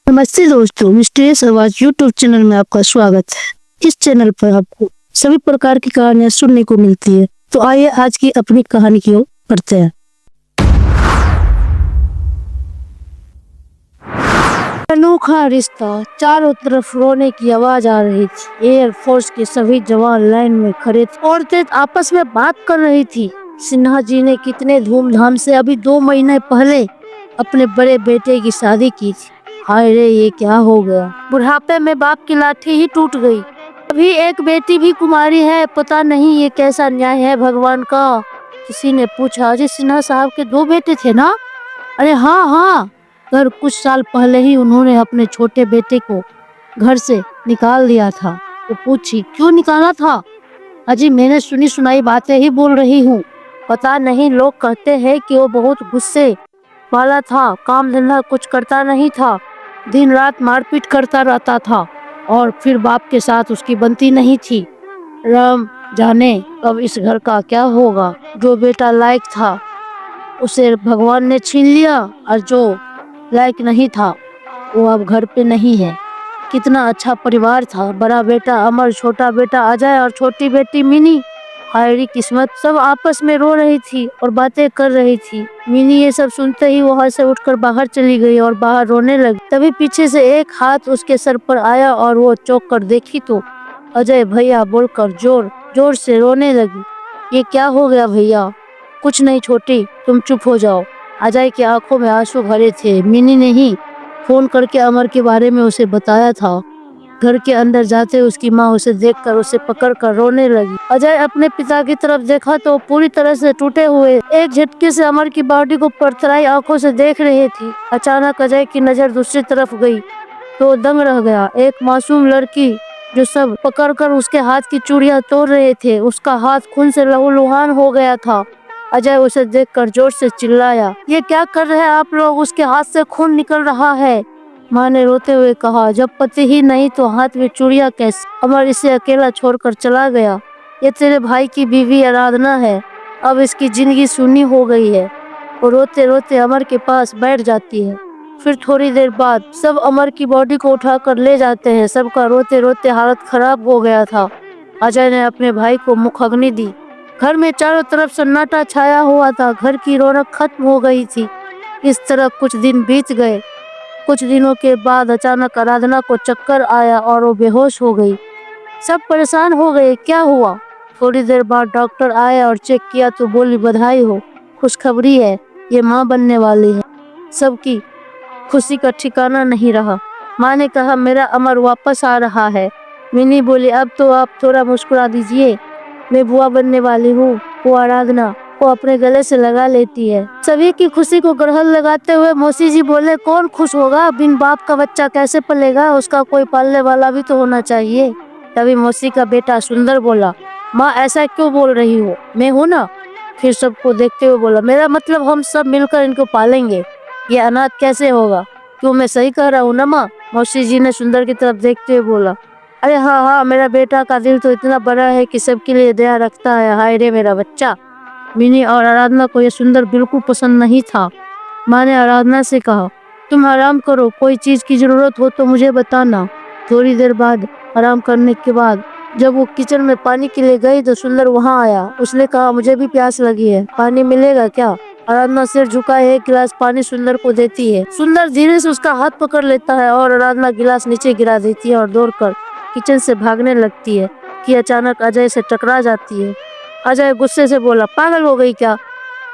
नमस्ते दोस्तों, मिस्टीरियस आवाज यूट्यूब चैनल में आपका स्वागत है। इस चैनल पर आपको सभी प्रकार की कहानियां सुनने को मिलती है। तो आइए आज की अपनी कहानी की ओर बढ़ते हैं। अनोखा रिश्ता। चारों तरफ रोने की आवाज आ रही थी। एयरफोर्स के सभी जवान लाइन में खड़े थे। औरतें आपस में बात कर रही थी। सिन्हा जी ने कितने धूमधाम से अभी 2 महीने पहले अपने बड़े बेटे की शादी की थी। हाय रे, ये क्या हो गया। बुढ़ापे में बाप की लाठी ही टूट गई। अभी एक बेटी भी कुमारी है। पता नहीं ये कैसा न्याय है भगवान का। किसी ने पूछा, अजय सिन्हा साहब के 2 बेटे थे ना? अरे हाँ हाँ, पर कुछ साल पहले ही उन्होंने अपने छोटे बेटे को घर से निकाल दिया था। तो पूछी, क्यों निकाला था? अजी, मैंने सुनी सुनाई बातें ही बोल रही हूँ। पता नहीं, लोग कहते हैं कि वो बहुत गुस्से वाला था, काम धंधा कुछ करता नहीं था, दिन रात मारपीट करता रहता था और फिर बाप के साथ उसकी बनती नहीं थी। राम जाने अब इस घर का क्या होगा। जो बेटा लायक था उसे भगवान ने छीन लिया और जो लायक नहीं था वो अब घर पे नहीं है। कितना अच्छा परिवार था। बड़ा बेटा अमर, छोटा बेटा अजय और छोटी बेटी मिनी। हायरी किस्मत। सब आपस में रो रही थी और बातें कर रही थी। मिनी ये सब सुनते ही वहां से उठकर बाहर चली गई और बाहर रोने लगी। तभी पीछे से एक हाथ उसके सर पर आया और वो चौंक कर देखी तो अजय भैया बोलकर जोर जोर से रोने लगी। ये क्या हो गया भैया? कुछ नहीं छोटी, तुम चुप हो जाओ। अजय की आंखों में आंसू भरे थे। मिनी ने ही फोन करके अमर के बारे में उसे बताया था। घर के अंदर जाते उसकी माँ उसे देखकर उसे पकड़कर रोने लगी। अजय अपने पिता की तरफ देखा तो पूरी तरह से टूटे हुए एक झटके से अमर की बॉडी को पथराई आंखों से देख रही थी। अचानक अजय की नजर दूसरी तरफ गई तो दंग रह गया। एक मासूम लड़की जो सब पकड़कर उसके हाथ की चूड़ियां तोड़ रहे थे, उसका हाथ खून से लहूलुहान हो गया था। अजय उसे देखकर जोर से चिल्लाया, ये क्या कर रहे हैं आप लोग? उसके हाथ से खून निकल रहा है। माँ ने रोते हुए कहा, जब पति ही नहीं तो हाथ में चूड़ियां कैसे? अमर इसे अकेला छोड़कर चला गया। ये तेरे भाई की बीवी आराधना है, अब इसकी जिंदगी सुनी हो गई है। वो रोते रोते अमर के पास बैठ जाती है। फिर थोड़ी देर बाद सब अमर की बॉडी को उठाकर ले जाते हैं। सबका रोते रोते हालत खराब हो गया था। अजय ने अपने भाई को मुखाग्नि दी। घर में चारों तरफ सन्नाटा छाया हुआ था। घर की रौनक खत्म हो गई थी। इस तरह कुछ दिन बीत गए। कुछ दिनों के बाद अचानक आराधना को चक्कर आया और वो बेहोश हो गई। सब परेशान हो गए, क्या हुआ? थोड़ी देर बाद डॉक्टर आया और चेक किया तो बोली, बधाई हो, खुशखबरी है, ये माँ बनने वाली है। सबकी खुशी का ठिकाना नहीं रहा। माँ ने कहा, मेरा अमर वापस आ रहा है। मिनी बोली, अब तो आप थोड़ा मुस्कुरा दीजिए, मैं बुआ बनने वाली हूँ। वो आराधना को अपने गले से लगा लेती है। सभी की खुशी को ग्रहण लगाते हुए मौसी जी बोले, कौन खुश होगा? बिन बाप का बच्चा कैसे पलेगा? उसका कोई पालने वाला भी तो होना चाहिए। तभी मौसी का बेटा सुंदर बोला, माँ ऐसा क्यों बोल रही हो? मैं हूँ ना। फिर सबको देखते हुए बोला, मेरा मतलब हम सब मिलकर इनको पालेंगे। ये अनाथ कैसे होगा? क्यों, मैं सही कह रहा हूँ ना माँ? मौसी जी ने सुंदर की तरफ देखते हुए बोला, अरे हाँ हाँ, मेरा बेटा का दिल तो इतना बड़ा है कि सबके लिए दया रखता है। हाय रे मेरा बच्चा। मिनी और आराधना को यह सुंदर बिल्कुल पसंद नहीं था। माँ ने आराधना से कहा, तुम आराम करो, कोई चीज की जरूरत हो तो मुझे बताना। थोड़ी देर बाद आराम करने के बाद जब वो किचन में पानी के लिए गई तो सुंदर वहाँ आया। उसने कहा, मुझे भी प्यास लगी है, पानी मिलेगा क्या? आराधना सिर झुकाए एक गिलास पानी सुंदर को देती है। सुंदर धीरे से उसका हाथ पकड़ लेता है और आराधना गिलास नीचे गिरा देती है और दौड़कर किचन से भागने लगती है कि अचानक अजय से टकरा जाती है। अजय गुस्से से बोला, पागल हो गई क्या?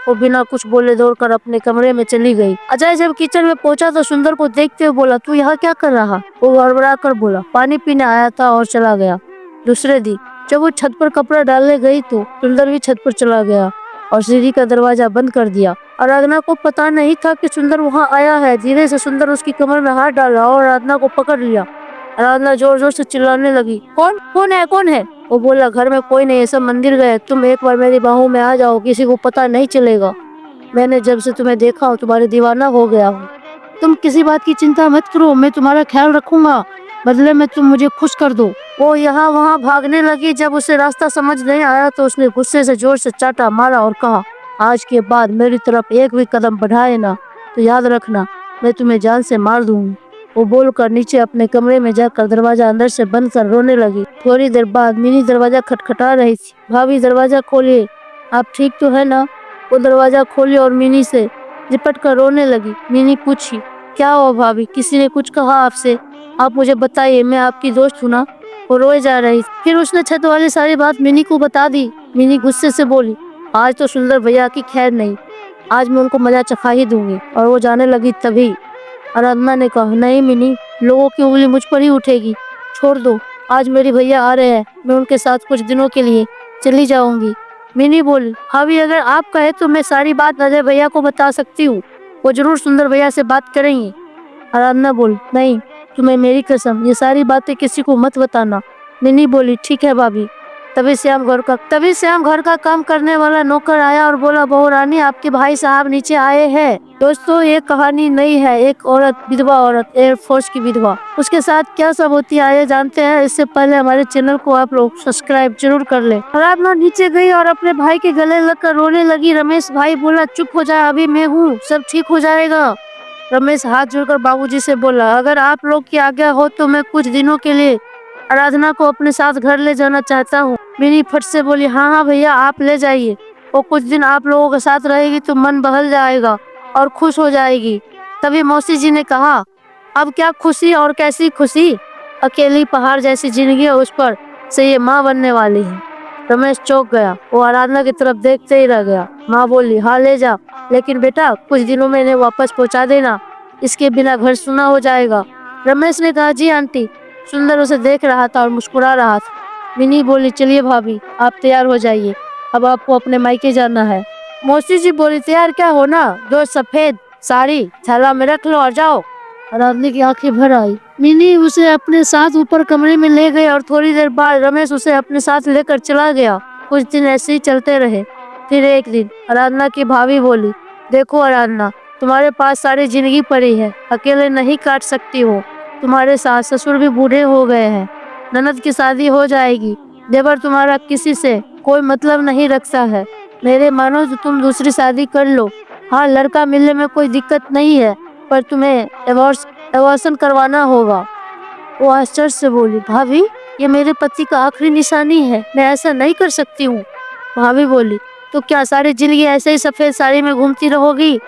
वो बिना कुछ बोले दौड़कर अपने कमरे में चली गई। अजय जब किचन में पहुंचा तो सुंदर को देखते हुए बोला, तू यहाँ क्या कर रहा? वो गड़बड़ा कर बोला, पानी पीने आया था और चला गया। दूसरे दिन जब वो छत पर कपड़ा डालने गई तो सुंदर भी छत पर चला गया और सीढ़ी का दरवाजा बंद कर दिया। आराधना को पता नहीं था कि सुंदर वहाँ आया है। धीरे से सुंदर उसकी कमर में हाथ डाला और आराधना को पकड़ लिया। आराधना जोर जोर से चिल्लाने लगी, कौन कौन है, कौन है? वो बोला, घर में कोई नहीं, सब मंदिर गए। तुम एक बार मेरी बाहों में आ जाओ, किसी को पता नहीं चलेगा। मैंने जब से तुम्हें देखा हूँ तुम्हारे दीवाना हो गया हूँ। तुम किसी बात की चिंता मत करो, मैं तुम्हारा ख्याल रखूंगा, बदले में तुम मुझे खुश कर दो। वो यहाँ वहाँ भागने लगी। जब उसे रास्ता समझ नहीं आया तो उसने गुस्से से जोर से चाटा मारा और कहा, आज के बाद मेरी तरफ एक भी कदम बढ़ाए ना तो याद रखना, मैं तुम्हें जान से मार दूंगी। वो बोलकर नीचे अपने कमरे में जाकर दरवाजा अंदर से बंद कर रोने लगी। थोड़ी देर बाद मिनी दरवाजा खटखटा रही थी। भाभी दरवाजा खोलिए, आप ठीक तो है ना? वो दरवाजा खोली और मिनी से लिपट कर रोने लगी। मिनी पूछी, क्या हुआ भाभी, किसी ने कुछ कहा आपसे? आप मुझे बताइए, मैं आपकी दोस्त हूँ ना। वो रोए जा रही थी। फिर उसने छत वाली सारी बात मिनी को बता दी। मिनी गुस्से से बोली, आज तो सुंदर भैया की खैर नहीं, आज मैं उनको मजा चखा ही दूंगी। और वो जाने लगी तभी आराधना ने कहा, नहीं मिनी, लोगों की उंगली मुझ पर ही उठेगी, छोड़ दो। आज मेरे भैया आ रहे हैं, मैं उनके साथ कुछ दिनों के लिए चली जाऊंगी। मिनी बोली, भाभी अगर आप कहे तो मैं सारी बात अजय भैया को बता सकती हूँ, वो जरूर सुंदर भैया से बात करेंगे। आराधना बोली, नहीं, तुम्हें मेरी कसम, ये सारी बातें किसी को मत बताना। मिनी बोली, ठीक है भाभी। तभी से हम घर का काम करने वाला नौकर आया और बोला, बहू रानी, आपके भाई साहब नीचे आए हैं। दोस्तों, ये कहानी नई है। एक औरत, विधवा औरत, एयरफोर्स की विधवा, उसके साथ क्या सब होती है आइए जानते हैं। इससे पहले हमारे चैनल को आप लोग सब्सक्राइब जरूर कर ले। आराधना नीचे गई और अपने भाई के गले लगकर रोने लगी। रमेश भाई बोला, चुप हो जाए, अभी मैं हूँ, सब ठीक हो जाएगा। रमेश हाथ जोड़कर बाबूजी से बोला, अगर आप लोग की आज्ञा हो तो मैं कुछ दिनों के लिए आराधना को अपने साथ घर ले जाना चाहता हूँ। मिनी फट से बोली, हाँ हाँ भैया, आप ले जाइए। वो कुछ दिन आप लोगों के साथ रहेगी तो मन बहल जाएगा और खुश हो जाएगी। तभी मौसी जी ने कहा, अब क्या खुशी और कैसी खुशी, अकेली पहाड़ जैसी जिंदगी है, उस पर से ये माँ बनने वाली है। रमेश चौंक गया, वो आराधना की तरफ देखते ही रह गया। माँ बोली, हाँ ले जा, लेकिन बेटा कुछ दिनों में इन्हें वापस पहुँचा देना, इसके बिना घर सुना हो जाएगा। रमेश ने कहा, जी आंटी। सुंदर उसे देख रहा था और मुस्कुरा रहा था। मिनी बोली, चलिए भाभी, आप तैयार हो जाइए, अब आपको अपने मायके जाना है। मौसी जी बोली, तैयार क्या होना, दो सफेद साड़ी थैला में रख लो और जाओ। आराधना की आंखें भर आई। मिनी उसे अपने साथ ऊपर कमरे में ले गई और थोड़ी देर बाद रमेश उसे अपने साथ लेकर चला गया। कुछ दिन ऐसे ही चलते रहे। फिर एक दिन आराधना की भाभी बोली, देखो आराधना, तुम्हारे पास सारी जिंदगी पड़ी है, अकेले नहीं काट सकती हो। तुम्हारे सास ससुर भी बूढ़े हो गए हैं, ननद की शादी हो जाएगी, देवर तुम्हारा किसी से कोई मतलब नहीं रखता है। मेरे मानो तो तुम दूसरी शादी कर लो। हाँ, लड़का मिलने में कोई दिक्कत नहीं है, पर तुम्हें एबॉर्शन करवाना होगा। वो आश्चर्य से बोली, भाभी ये मेरे पति का आखिरी निशानी है, मैं ऐसा नहीं कर सकती हूँ। भाभी बोली, तो क्या सारी जिंदगी ऐसे ही सफेद साड़ी में घूमती रहोगी?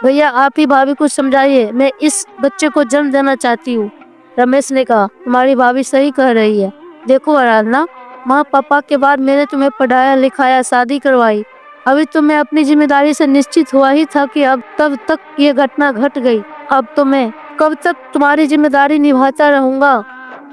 भैया आप ही भाभी को समझाइए, मैं इस बच्चे को जन्म देना चाहती हूँ। रमेश ने कहा, तुम्हारी भाभी सही कह रही है। देखो आराधना, माँ पापा के बाद मैंने तुम्हें पढ़ाया लिखाया, शादी करवाई, अभी तो मैं अपनी जिम्मेदारी से निश्चित हुआ ही था कि अब तब तक ये घटना घट गई। अब तो मैं कब तक तुम्हारी जिम्मेदारी निभाता रहूंगा?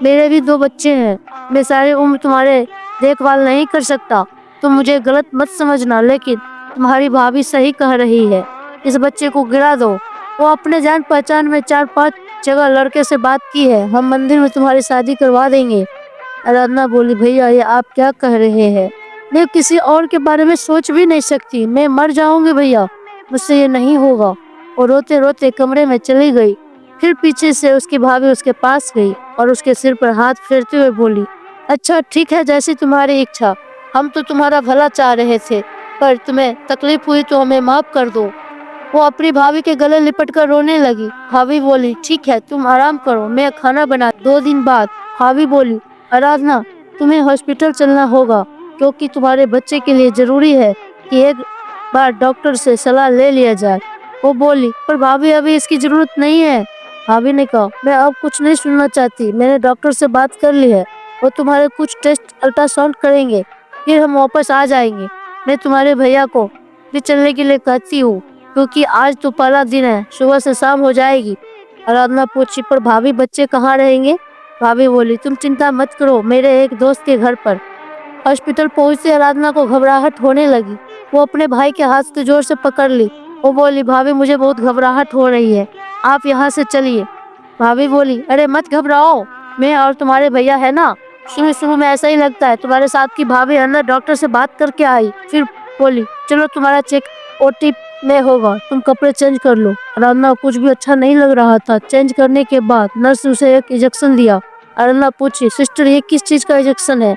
मेरे भी दो बच्चे हैं, मैं सारी उम्र तुम्हारे देखभाल नहीं कर सकता। तुम मुझे गलत मत समझना, लेकिन तुम्हारी भाभी सही कह रही है, इस बच्चे को गिरा दो। वो अपने जान पहचान में 4-5 जगह लड़के से बात की है, हम मंदिर में तुम्हारी शादी करवा देंगे। आराधना बोली, भैया ये आप क्या कह रहे हैं? मैं किसी और के बारे में सोच भी नहीं सकती, मैं मर जाऊंगी भैया, मुझसे ये नहीं होगा। और रोते रोते कमरे में चली गई। फिर पीछे से उसकी भाभी उसके पास गई और उसके सिर पर हाथ फेरते हुए बोली, अच्छा ठीक है, जैसी तुम्हारी इच्छा, हम तो तुम्हारा भला चाह रहे थे, पर तुम्हें तकलीफ हुई तो हमें माफ कर दो। वो अपनी भाभी के गले लिपट कर रोने लगी। भाभी बोली, ठीक है, तुम आराम करो, मैं खाना बना। 2 दिन बाद भाभी बोली, आराधना तुम्हें हॉस्पिटल चलना होगा, क्योंकि तुम्हारे बच्चे के लिए जरूरी है कि एक बार डॉक्टर से सलाह ले लिया जाए। वो बोली, पर भाभी अभी इसकी जरूरत नहीं है। भाभी ने कहा, मैं अब कुछ नहीं सुनना चाहती, मैंने डॉक्टर से बात कर ली है, वो तुम्हारे कुछ टेस्ट अल्ट्रासाउंड करेंगे, फिर हम वापस आ जाएंगे। मैं तुम्हारे भैया को भी चलने के लिए कहती हूँ, क्योंकि आज तो पहला दिन है, सुबह से शाम हो जाएगी। आराधना पूछी, पर भाभी बच्चे कहाँ रहेंगे? भाभी बोली, तुम चिंता मत करो, मेरे एक दोस्त के घर पर। हॉस्पिटल पहुंचते आराधना को घबराहट होने लगी। वो अपने भाई के हाथ से जोर से पकड़ ली। वो बोली, भाभी मुझे बहुत घबराहट हो रही है, आप यहाँ से चलिए। भाभी बोली, अरे मत घबराओ, मैं और तुम्हारे भैया है ना। शुरू में ऐसा ही लगता है। तुम्हारे साथ की भाभी अंदर डॉक्टर से बात करके आई, फिर बोली, चलो तुम्हारा चेक ओटी में होगा, तुम कपड़े चेंज कर लो। आराधना कुछ भी अच्छा नहीं लग रहा था। चेंज करने के बाद नर्स ने उसे एक इंजेक्शन दिया। आराधना पूछी, सिस्टर ये किस चीज का इंजेक्शन है?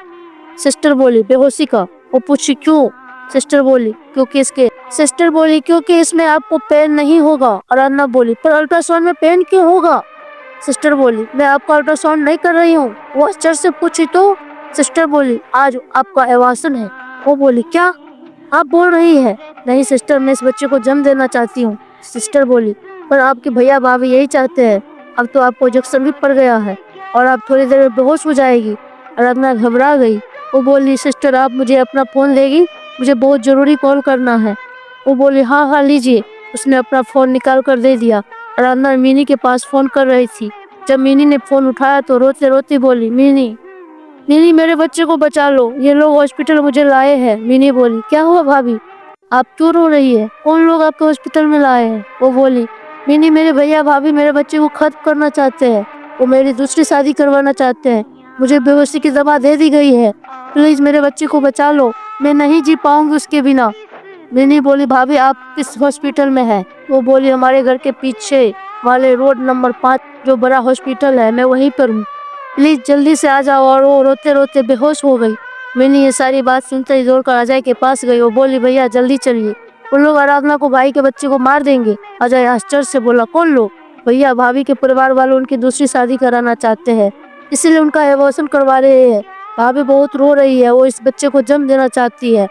सिस्टर बोली, बेहोशी का। वो पूछी, क्यों? सिस्टर बोली, क्योंकि इसमें आपको पेन नहीं होगा। आराधना बोली, पर अल्ट्रासाउंड में पेन क्यों होगा? सिस्टर बोली, मैं आपका अल्ट्रासाउंड नहीं कर रही हूँ। वो आश्चर्य से पूछी तो सिस्टर बोली, आज आपका एवासन है। वो बोली, क्या आप बोल रही है? नहीं सिस्टर, मैं इस बच्चे को जन्म देना चाहती हूँ। सिस्टर बोली, पर आपके भैया भाभी यही चाहते हैं। अब तो आपको इंजेक्शन भी पड़ गया है और आप थोड़ी देर में बेहोश हो जाएगी। आराधना घबरा गई। वो बोली, सिस्टर आप मुझे अपना फोन देगी, मुझे बहुत जरूरी कॉल करना है। वो बोली, हाँ हाँ लीजिए। उसने अपना फोन निकाल कर दे दिया। आराधना मिनी के पास फोन कर रही थी। जब मिनी ने फोन उठाया तो रोते रोते बोली, मिनी मिनी मेरे बच्चे को बचा लो, ये लोग हॉस्पिटल मुझे लाए हैं। मिनी बोली, क्या हुआ भाभी, आप क्यों रो रही है? कौन लोग आपको हॉस्पिटल में लाए हैं? वो बोली, मिनी मेरे भैया भाभी मेरे बच्चे को खत्म करना चाहते हैं। वो मेरी दूसरी शादी करवाना चाहते हैं। मुझे बेहोशी की दवा दे दी गई है। प्लीज मेरे बच्चे को बचा लो, मैं नहीं जी पाऊंगी उसके बिना। मिनी बोली, भाभी आप किस हॉस्पिटल में है? वो बोली, हमारे घर के पीछे वाले रोड नंबर 5 जो बड़ा हॉस्पिटल है, मैं वहीं पर हूँ। प्लीज जल्दी से आ जाओ। और वो रोते रोते बेहोश हो गई। मिनी ये सारी बात सुनते ही दौड़कर अजय के पास गई। वो बोली, भैया जल्दी चलिए, उन लोग आराधना को भाई के बच्चे को मार देंगे। अजय आश्चर्य से बोला, कौन लोग? भैया भाभी के परिवार वाले उनकी दूसरी शादी कराना चाहते हैं, इसीलिए उनका एबॉर्शन करवा रहे हैं। भाभी बहुत रो रही है, वो इस बच्चे को जन्म देना चाहती है।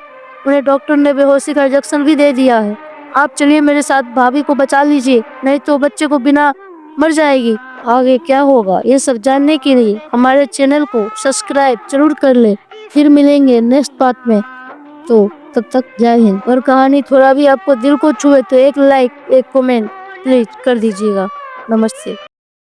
उन्हें डॉक्टर ने बेहोशी का इंजेक्शन भी दे दिया है। आप चलिए मेरे साथ, भाभी को बचा लीजिए, नहीं तो बच्चे को बिना मर जाएगी। आगे क्या होगा ये सब जानने के लिए हमारे चैनल को सब्सक्राइब जरूर कर ले। फिर मिलेंगे नेक्स्ट पार्ट में। तो तब तक जय हिंद। और कहानी थोड़ा भी आपको दिल को छुए तो एक लाइक एक कमेंट प्लीज कर दीजिएगा। नमस्ते।